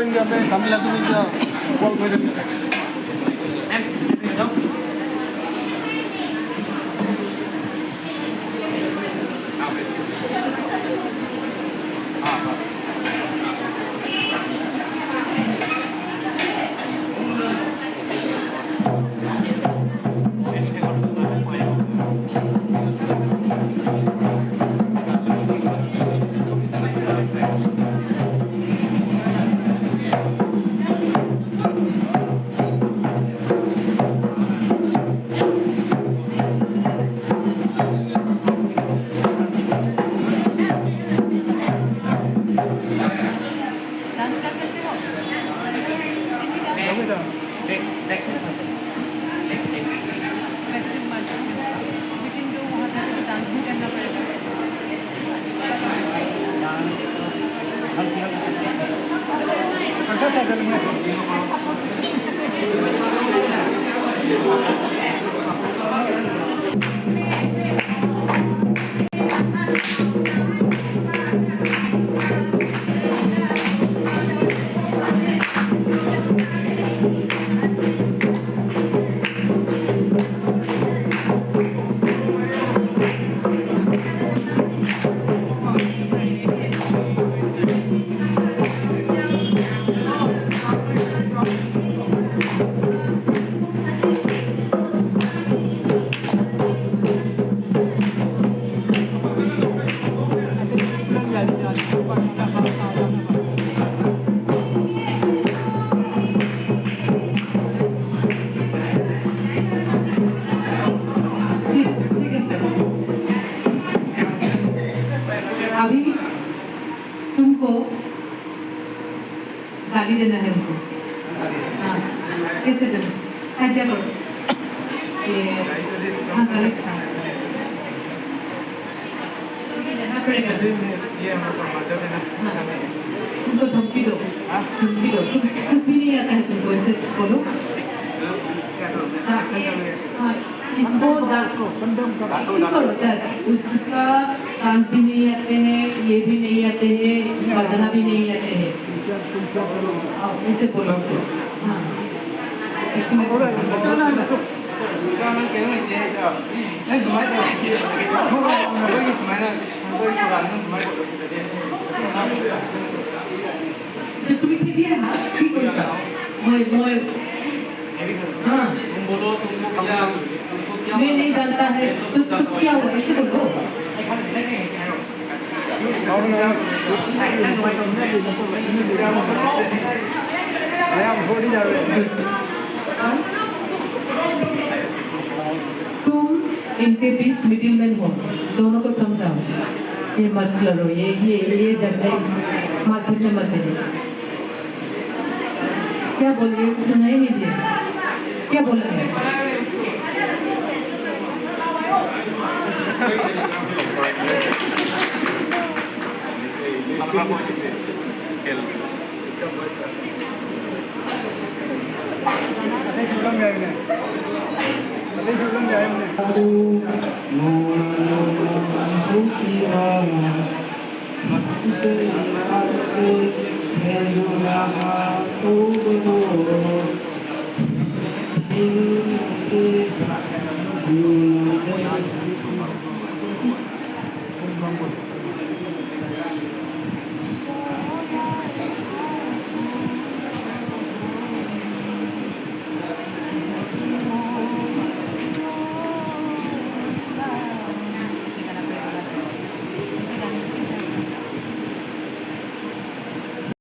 Sekarang kami Tamil Nadu juga ball medal. अभी तुमको गाली देना है उनको। हाँ, कैसे दो? ऐसे करो। ये हाँ गाली देना पड़ेगा। तुमको धमकी दो। धमकी दो। कुछ भी नहीं आता है तुमको, ऐसे बोलो। हाँ, इसको करो उसका डांस भी नहीं आते हैं, ये भी नहीं आते हैं, बजाना भी नहीं आते हैं, ऐसे बोलो। हाँ तुम्हें दिया ना ठीक होगा मोए मोए। हाँ मैं नहीं जानता है तो क्या हुआ ऐसे बोलो। तुम इनके बीच मिडिलमैन हो, दोनों को समझाओ। ये मत लड़ो, ये झगड़े माथे में मत देना। क्या बोल रही हो? सुनाई लीजिए क्या बोल रहे हैं।